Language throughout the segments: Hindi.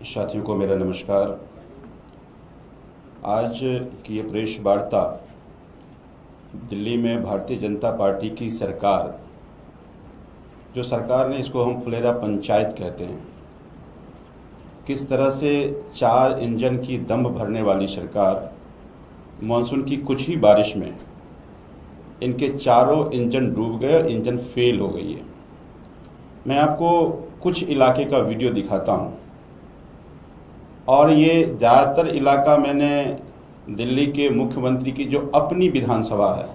साथियों को मेरा नमस्कार। आज की ये प्रेस वार्ता दिल्ली में भारतीय जनता पार्टी की सरकार, जो सरकार ने, इसको हम फुलेरा पंचायत कहते हैं, किस तरह से 4 इंजन की दम भरने वाली सरकार मानसून की कुछ ही बारिश में इनके चारों इंजन डूब गए और इंजन फेल हो गई है। मैं आपको कुछ इलाके का वीडियो दिखाता हूँ और ये ज़्यादातर इलाका मैंने दिल्ली के मुख्यमंत्री की जो अपनी विधानसभा है,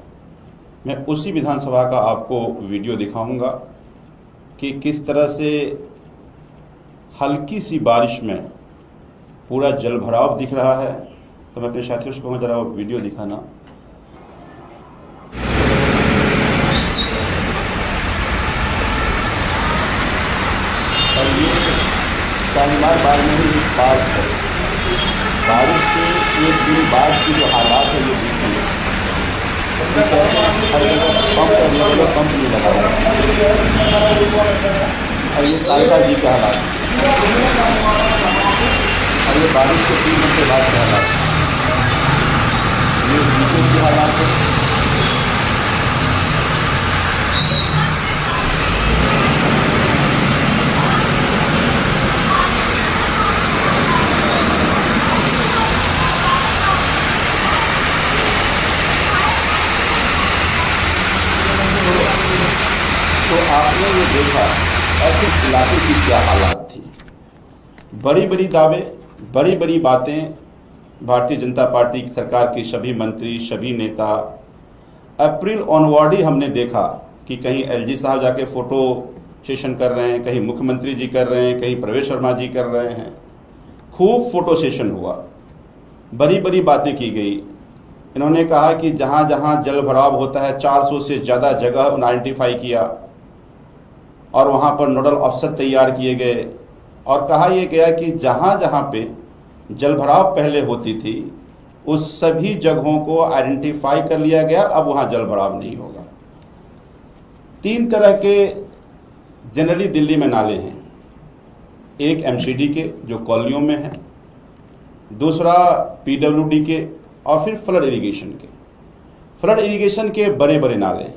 मैं उसी विधानसभा का आपको वीडियो दिखाऊंगा कि किस तरह से हल्की सी बारिश में पूरा जलभराव दिख रहा है। तो मैं अपने साथियों से कहूँगा ज़रा वीडियो दिखाना। और ये शानदार बार में ही बारिश के एक दिन बाद की जो हालात है ये दिखते हैं। हर जगह पंप करने वाला पंप नहीं लगा हुआ और ये कायदा जी का हालात और ये बारिश के 3 घंटे बाद के हालात, ये नीचे के हालात है। तो आपने ये देखा ऐसे इलाके की क्या हालात थी। बड़ी बड़ी दावे, बड़ी बड़ी बातें भारतीय जनता पार्टी की सरकार के सभी मंत्री, सभी नेता। अप्रैल ऑनवर्ड ही हमने देखा कि कहीं एलजी साहब जाके फोटो सेशन कर रहे हैं, कहीं मुख्यमंत्री जी कर रहे हैं, कहीं प्रवेश शर्मा जी कर रहे हैं। खूब फोटो सेशन हुआ, बड़ी बड़ी बातें की गई। इन्होंने कहा कि जहाँ जहाँ जल भराव होता है 400 से ज़्यादा जगह आइडेंटिफाई किया और वहाँ पर नोडल अफसर तैयार किए गए और कहा यह गया कि जहाँ जहाँ पे जलभराव पहले होती थी उस सभी जगहों को आइडेंटिफाई कर लिया गया, अब वहाँ जलभराव नहीं होगा। 3 तरह के जनरली दिल्ली में नाले हैं। एक एमसीडी के जो कॉलोनियों में है, दूसरा पीडब्ल्यूडी के, और फिर फ्लड इरिगेशन के। फ्लड इरिगेशन के बड़े बड़े नाले हैं।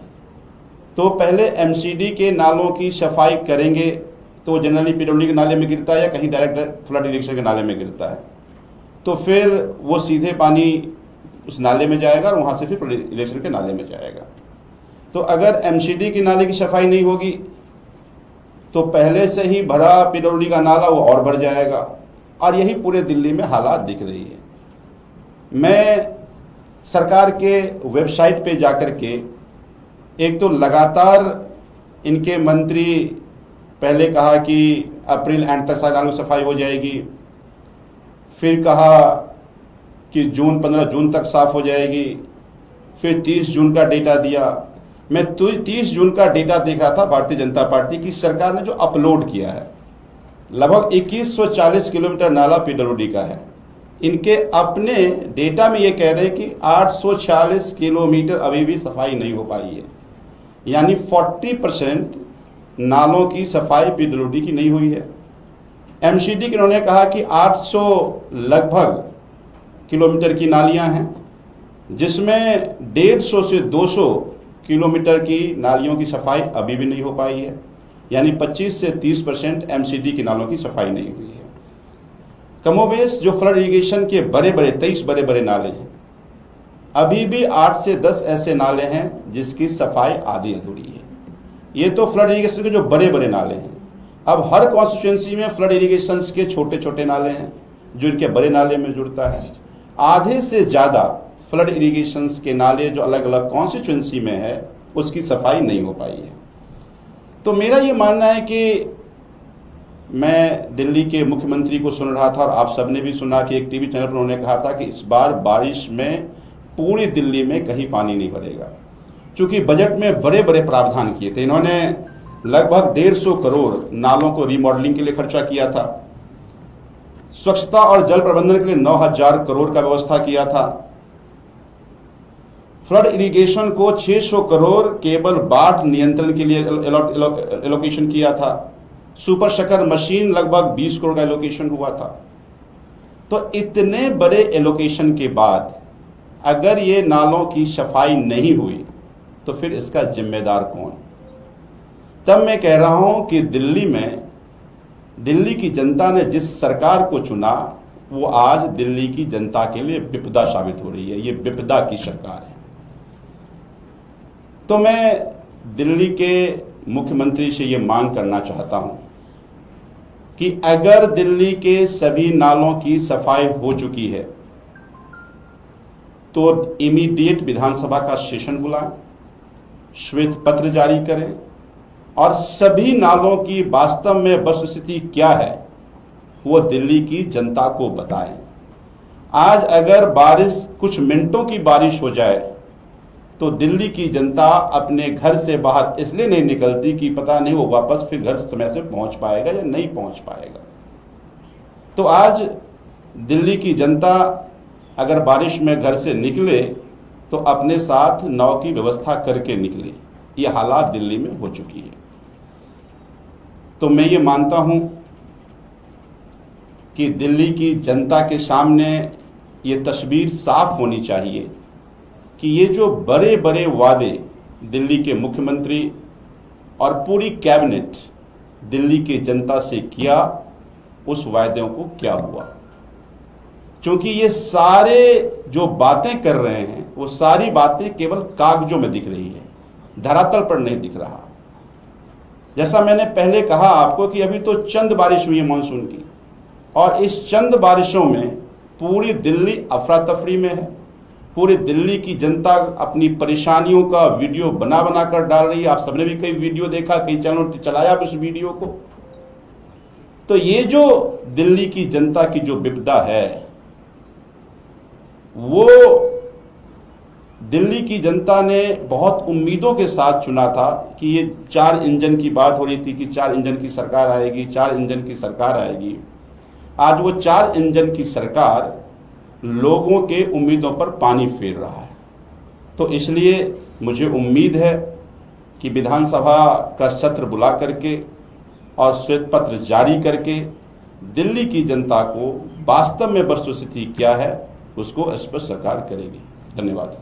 तो पहले एमसीडी के नालों की सफाई करेंगे तो जनरली पीडब्ल्यूडी के नाले में गिरता है या कहीं डायरेक्ट फ्लड इरिगेशन के नाले में गिरता है, तो फिर वो सीधे पानी उस नाले में जाएगा और वहाँ से फिर फ्लड इरिगेशन के नाले में जाएगा। तो अगर एमसीडी की नाले की सफाई नहीं होगी तो पहले से ही भरा पीडब्ल्यूडी का नाला वो और भर जाएगा और यही पूरे दिल्ली में हालात दिख रही है। मैं सरकार के वेबसाइट पे जाकर के एक तो लगातार इनके मंत्री पहले कहा कि अप्रैल एंड तक सारे नालों की सफाई हो जाएगी, फिर कहा कि 15 जून तक साफ हो जाएगी, फिर 30 जून का डेटा दिया। मैं 30 जून का डेटा देख रहा था भारतीय जनता पार्टी की सरकार ने जो अपलोड किया है। लगभग 2140 किलोमीटर नाला पीडब्ल्यूडी का है। इनके अपने डेटा में ये कह रहे हैं कि 846 किलोमीटर अभी भी सफाई नहीं हो पाई है, यानी 40% नालों की सफाई पीडब्ल्यूडी की नहीं हुई है। एमसीडी के उन्होंने कहा कि 800 लगभग किलोमीटर की नालियां हैं, जिसमें 150 से 200 किलोमीटर की नालियों की सफाई अभी भी नहीं हो पाई है, यानी 25 से 30% एमसीडी की नालों की सफाई नहीं हुई है। कमोबेश जो फ्लड इरिगेशन के बड़े बड़े 23 बड़े बड़े नाले हैं, अभी भी 8 से 10 ऐसे नाले हैं जिसकी सफाई आधी अधूरी है। ये तो फ्लड इरिगेशन के जो बड़े बड़े नाले हैं। अब हर कॉन्स्टिट्यूएंसी में फ्लड इरिगेशन के छोटे छोटे नाले हैं जो इनके बड़े नाले में जुड़ता है। आधे से ज़्यादा फ्लड इरिगेशन के नाले जो अलग अलग कॉन्स्टिट्यूएंसी में है उसकी सफाई नहीं हो पाई है। तो मेरा ये मानना है कि मैं दिल्ली के मुख्यमंत्री को सुन रहा था और आप सबने भी सुना कि एक टीवी चैनल पर उन्होंने कहा था कि इस बार बारिश में पूरी दिल्ली में कहीं पानी नहीं भरेगा, क्योंकि बजट में बड़े बड़े प्रावधान किए थे। इन्होंने लगभग 150 करोड़ नालों को रीमॉडलिंग के लिए खर्चा किया था, स्वच्छता और जल प्रबंधन के लिए 9000 करोड़ का व्यवस्था किया था, फ्लड इरिगेशन को 600 करोड़ केवल बाढ़ नियंत्रण के लिए एलोकेशन किया था, सुपर शकर मशीन लगभग 20 करोड़ का एलोकेशन हुआ था। तो इतने बड़े एलोकेशन के बाद अगर ये नालों की सफाई नहीं हुई तो फिर इसका जिम्मेदार कौन? तब मैं कह रहा हूं कि दिल्ली की जनता ने जिस सरकार को चुना वो आज दिल्ली की जनता के लिए विपदा साबित हो रही है। ये विपदा की सरकार है। तो मैं दिल्ली के मुख्यमंत्री से ये मांग करना चाहता हूं कि अगर दिल्ली के सभी नालों की सफाई हो चुकी है तो इमीडिएट विधानसभा का सेशन बुलाएं, श्वेत पत्र जारी करें और सभी नालों की वास्तव में वस्तुस्थिति क्या है वो दिल्ली की जनता को बताएं। आज अगर बारिश कुछ मिनटों की बारिश हो जाए तो दिल्ली की जनता अपने घर से बाहर इसलिए नहीं निकलती कि पता नहीं वो वापस फिर घर समय से पहुंच पाएगा या नहीं पहुंच पाएगा। तो आज दिल्ली की जनता अगर बारिश में घर से निकले तो अपने साथ नाव की व्यवस्था करके निकले। ये हालात दिल्ली में हो चुकी है। तो मैं ये मानता हूं कि दिल्ली की जनता के सामने ये तस्वीर साफ होनी चाहिए कि ये जो बड़े बड़े वादे दिल्ली के मुख्यमंत्री और पूरी कैबिनेट दिल्ली की जनता से किया, उस वायदों को क्या हुआ। क्योंकि ये सारे जो बातें कर रहे हैं वो सारी बातें केवल कागजों में दिख रही है, धरातल पर नहीं दिख रहा। जैसा मैंने पहले कहा आपको कि अभी तो चंद बारिश हुई है मानसून की, और इस चंद बारिशों में पूरी दिल्ली अफरा तफरी में है। पूरी दिल्ली की जनता अपनी परेशानियों का वीडियो बना बना कर डाल रही है। आप सबने भी कई वीडियो देखा, कई चैनलों चलाया उस वीडियो को। तो ये जो दिल्ली की जनता की जो विपदा है वो दिल्ली की जनता ने बहुत उम्मीदों के साथ चुना था कि ये 4 इंजन की बात हो रही थी कि 4 इंजन की सरकार आएगी, 4 इंजन की सरकार आएगी। आज वो 4 इंजन की सरकार लोगों के उम्मीदों पर पानी फेर रहा है। तो इसलिए मुझे उम्मीद है कि विधानसभा का सत्र बुला करके और श्वेत पत्र जारी करके दिल्ली की जनता को वास्तव में वस्तुस्थिति क्या है उसको स्पष्ट सरकार करेगी। धन्यवाद।